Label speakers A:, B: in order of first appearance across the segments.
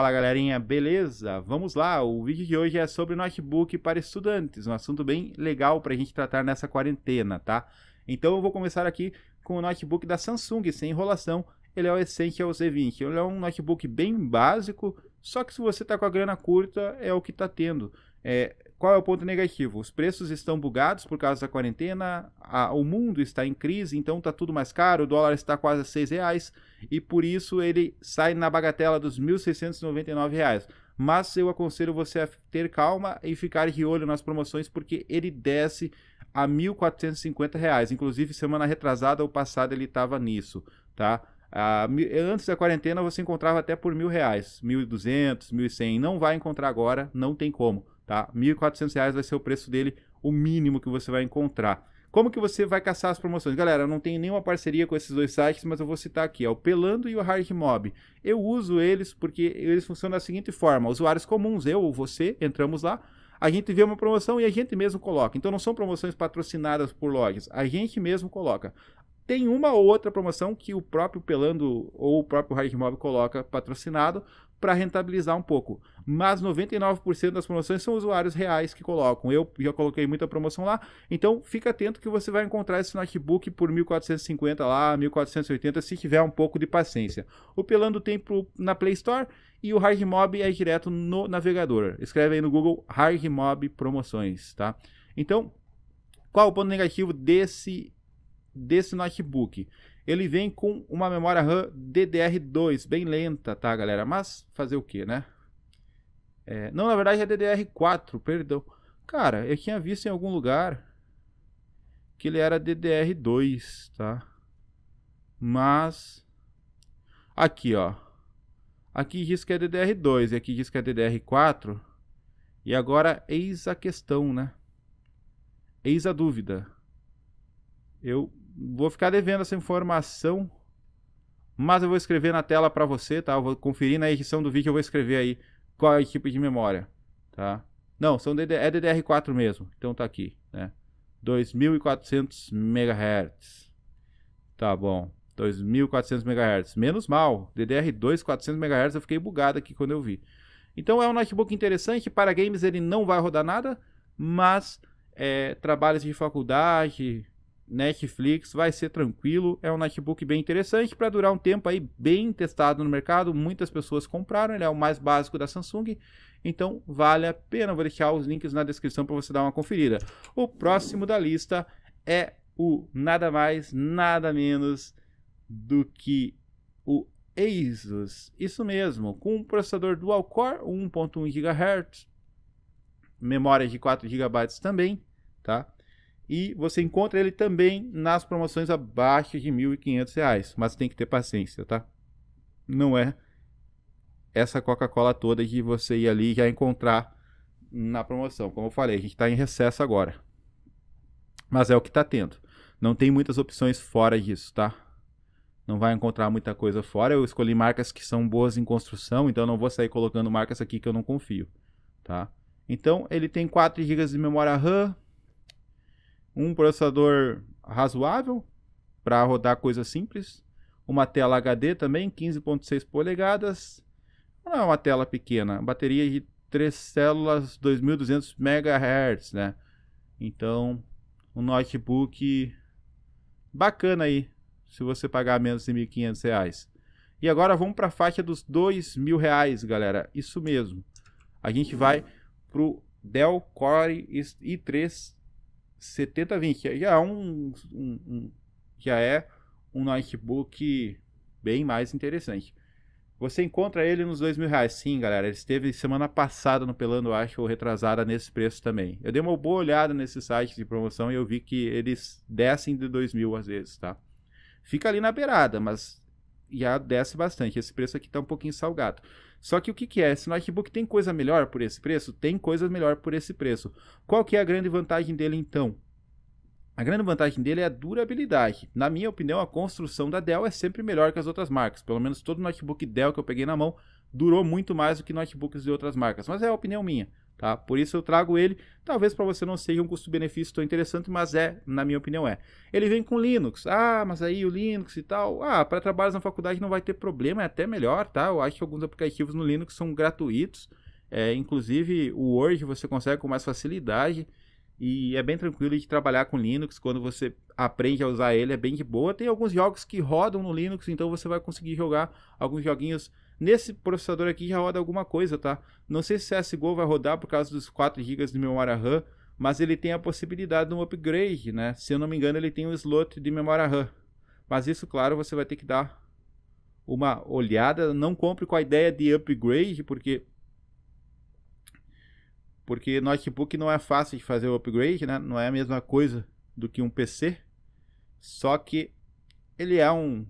A: Fala galerinha, beleza? Vamos lá, o vídeo de hoje é sobre notebook para estudantes, um assunto bem legal para a gente tratar nessa quarentena, tá? Então eu vou começar aqui com o notebook da Samsung, sem enrolação, ele é o Essential Z20, ele é um notebook bem básico, só que se você está com a grana curta, é o que está tendo. Qual é o ponto negativo? Os preços estão bugados por causa da quarentena, o mundo está em crise, então está tudo mais caro, o dólar está quase a R$6 e por isso ele sai na bagatela dos R$1.699. Mas eu aconselho você a ter calma e ficar de olho nas promoções porque ele desce a R$1.450. Inclusive semana retrasada ou passada ele estava nisso, tá? Antes da quarentena você encontrava até por R$1.000, R$1.200, R$1.100, não vai encontrar agora, não tem como. Tá? R$1.400 vai ser o preço dele, o mínimo que você vai encontrar. Como que você vai caçar as promoções? Galera, eu não tenho nenhuma parceria com esses dois sites, mas eu vou citar aqui, o Pelando e o HardMob. Eu uso eles porque eles funcionam da seguinte forma, usuários comuns, eu ou você, entramos lá, a gente vê uma promoção e a gente mesmo coloca. Então não são promoções patrocinadas por lojas, a gente mesmo coloca. Tem uma ou outra promoção que o próprio Pelando ou o próprio HardMob coloca patrocinado para rentabilizar um pouco. Mas 99% das promoções são usuários reais que colocam. Eu já coloquei muita promoção lá, então fica atento que você vai encontrar esse notebook por 1.450 lá, 1.480 se tiver um pouco de paciência. O Pelando tem na Play Store e o HardMob é direto no navegador. Escreve aí no Google HardMob promoções, tá? Então, qual o ponto negativo desse notebook? Ele vem com uma memória RAM DDR2, bem lenta, tá galera? Mas fazer o que, né? Não, na verdade é DDR4, perdão. Cara, eu tinha visto em algum lugar que ele era DDR2, tá? Mas aqui, ó. Aqui diz que é DDR2 e aqui diz que é DDR4. E agora eis a questão, né? Eis a dúvida. Eu vou ficar devendo essa informação, mas eu vou escrever na tela para você, tá? Eu vou conferir na edição do vídeo, eu vou escrever aí qual é o tipo de memória, tá? Não, é DDR4 mesmo, então tá aqui, né? 2.400 MHz. Tá bom, 2.400 MHz, menos mal, DDR2 400 MHz, eu fiquei bugado aqui quando eu vi. Então é um notebook interessante, para games ele não vai rodar nada, mas trabalhos de faculdade, Netflix, vai ser tranquilo, é um notebook bem interessante para durar um tempo aí, bem testado no mercado, muitas pessoas compraram, ele é o mais básico da Samsung, então vale a pena, vou deixar os links na descrição para você dar uma conferida. O próximo da lista é o nada mais, nada menos do que o Asus, isso mesmo, com um processador dual core, 1.1 GHz, memória de 4 GB também, tá? E você encontra ele também nas promoções abaixo de R$1.500, mas tem que ter paciência, tá? Não é essa Coca-Cola toda que você ir ali e já encontrar na promoção. Como eu falei, a gente está em recesso agora. Mas é o que está tendo. Não tem muitas opções fora disso, tá? Não vai encontrar muita coisa fora. Eu escolhi marcas que são boas em construção, então não vou sair colocando marcas aqui que eu não confio, tá? Então ele tem 4 GB de memória RAM, um processador razoável para rodar coisas simples, uma tela HD também, 15.6 polegadas, não é uma tela pequena, bateria de 3 células, 2.200 MHz, né? Então, um notebook bacana aí, se você pagar menos de R$1.500. E agora vamos para a faixa dos R$2.000, galera, isso mesmo. A gente vai para o Dell Core i3 7020, já é um notebook bem mais interessante. Você encontra ele nos R$2.000, sim galera, ele esteve semana passada no Pelando, acho, ou retrasada nesse preço também. Eu dei uma boa olhada nesse site de promoção e eu vi que eles descem de 2.000 às vezes, tá? Fica ali na beirada, mas já desce bastante, esse preço aqui tá um pouquinho salgado. Só que o que é? Esse notebook tem coisa melhor por esse preço? Tem coisa melhor por esse preço. Qual que é a grande vantagem dele então? A grande vantagem dele é a durabilidade. Na minha opinião, a construção da Dell é sempre melhor que as outras marcas. Pelo menos todo notebook Dell que eu peguei na mão durou muito mais do que notebooks de outras marcas. Mas é a opinião minha, tá? Por isso eu trago ele, talvez para você não seja um custo-benefício tão interessante, mas na minha opinião Ele vem com Linux, mas aí o Linux e tal, para trabalhos na faculdade não vai ter problema, é até melhor, tá? Eu acho que alguns aplicativos no Linux são gratuitos, inclusive o Word você consegue com mais facilidade, e é bem tranquilo de trabalhar com Linux, quando você aprende a usar ele é bem de boa. Tem alguns jogos que rodam no Linux, então você vai conseguir jogar alguns joguinhos. Nesse processador aqui já roda alguma coisa, tá? Não sei se CSGO vai rodar por causa dos 4 GB de memória RAM, mas ele tem a possibilidade de um upgrade, né? Se eu não me engano, ele tem um slot de memória RAM. Mas isso, claro, você vai ter que dar uma olhada. Não compre com a ideia de upgrade, porque notebook não é fácil de fazer o upgrade, né? Não é a mesma coisa do que um PC. Só que ele é um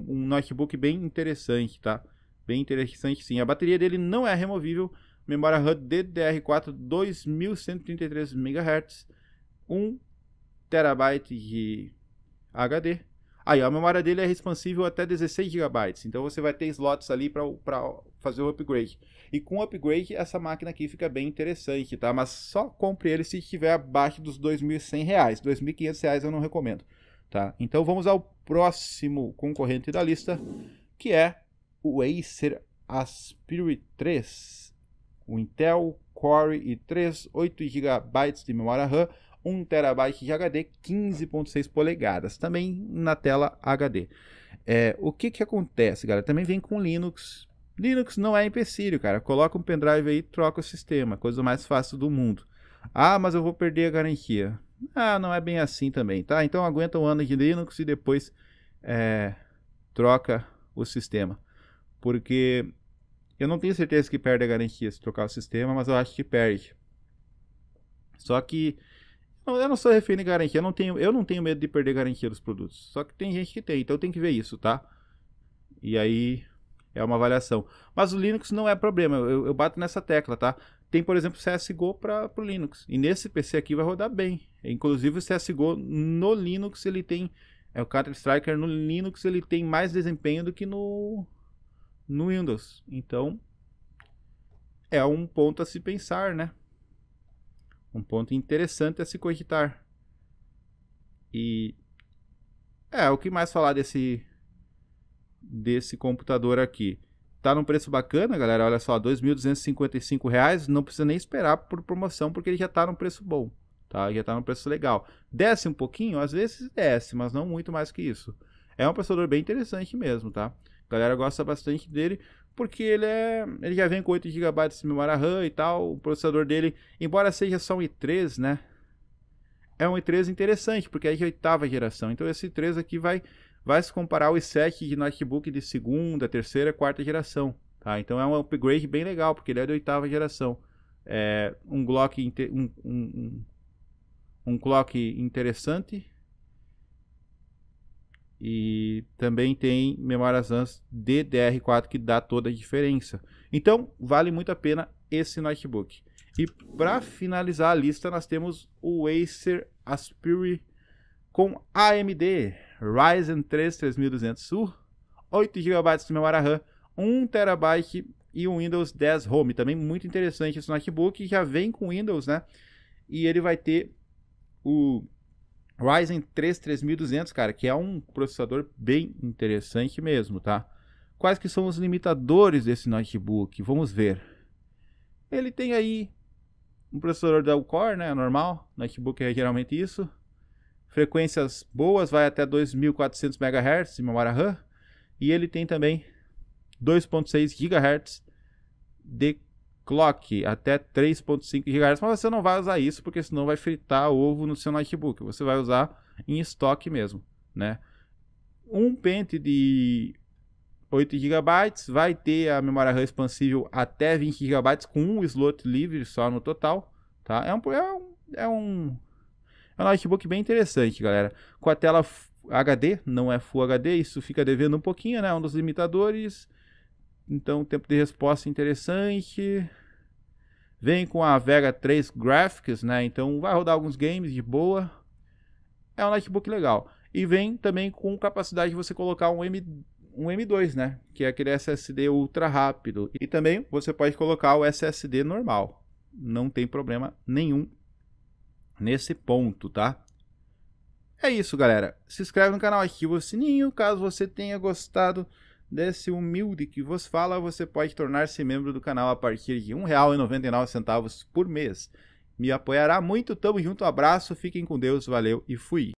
A: notebook bem interessante, tá? Bem interessante sim. A bateria dele não é removível. Memória RAM DDR4 2133 MHz. 1 TB de HD. Aí a memória dele é expansível até 16 GB. Então você vai ter slots ali para fazer o upgrade. E com o upgrade essa máquina aqui fica bem interessante, tá? Mas só compre ele se estiver abaixo dos R$2.100. R$2.500 eu não recomendo, tá? Então vamos ao próximo concorrente da lista, que é o Acer Aspire 3. O Intel Core i3, 8 GB de memória RAM, 1 TB de HD, 15.6 polegadas, também na tela HD. O que acontece, galera? Também vem com Linux. Linux não é empecilho, cara. Coloca um pendrive aí e troca o sistema, coisa mais fácil do mundo. Mas eu vou perder a garantia. Não é bem assim também, tá? Então aguenta um ano de Linux e depois troca o sistema. Porque eu não tenho certeza que perde a garantia se trocar o sistema, mas eu acho que perde. Só que eu não sou refém de garantia, eu não tenho medo de perder a garantia dos produtos. Só que tem gente que tem, então tem que ver isso, tá? E aí é uma avaliação. Mas o Linux não é problema, eu bato nessa tecla, tá? Tem, por exemplo, CSGO para o Linux. E nesse PC aqui vai rodar bem. Inclusive o CSGO no Linux ele tem... o Counter-Strike no Linux ele tem mais desempenho do que no Windows. Então é um ponto a se pensar, né? Um ponto interessante a se cogitar. E o que mais falar desse computador aqui? Tá num preço bacana, galera. Olha só, R$2.255. Não precisa nem esperar por promoção, porque ele já tá num preço bom, tá? Já tá num preço legal. Desce um pouquinho? Às vezes desce, mas não muito mais que isso. É um processador bem interessante mesmo, tá? A galera gosta bastante dele, porque ele já vem com 8 GB de memória RAM e tal. O processador dele, embora seja só um i3, né? É um i3 interessante, porque é de 8ª geração. Então esse i3 aqui vai se comparar ao i7 de notebook de 2ª, 3ª, 4ª geração, tá? Então é um upgrade bem legal, porque ele é de 8ª geração. Um clock interessante. E também tem memórias RAM DDR4 que dá toda a diferença. Então vale muito a pena esse notebook. E para finalizar a lista nós temos o Acer Aspire com AMD Ryzen 3 3200U, 8 GB de memória RAM, 1 TB e um Windows 10 Home. Também muito interessante esse notebook, já vem com Windows, né? E ele vai ter o Ryzen 3 3200, cara, que é um processador bem interessante mesmo, tá? Quais que são os limitadores desse notebook? Vamos ver. Ele tem aí um processador Dual Core, né, normal. Notebook é geralmente isso. Frequências boas, vai até 2400 MHz de memória RAM. E ele tem também 2.6 GHz de clock, até 3.5 GHz, mas você não vai usar isso, porque senão vai fritar ovo no seu notebook. Você vai usar em estoque mesmo, né? Um pente de 8 GB, vai ter a memória RAM expansível até 20 GB, com um slot livre só no total, tá? É um notebook bem interessante, galera. Com a tela HD, não é Full HD, isso fica devendo um pouquinho, né? Um dos limitadores. Então, tempo de resposta interessante. Vem com a Vega 3 Graphics, né? Então, vai rodar alguns games de boa. É um notebook legal. E vem também com capacidade de você colocar um M2, né? Que é aquele SSD ultra rápido. E também você pode colocar o SSD normal. não tem problema nenhum nesse ponto, tá? É isso, galera. Se inscreve no canal, ativa o sininho. Caso você tenha gostado desse humilde que vos fala, você pode tornar-se membro do canal a partir de R$ 1,99 por mês. Me apoiará muito. Tamo junto, abraço, fiquem com Deus, valeu e fui.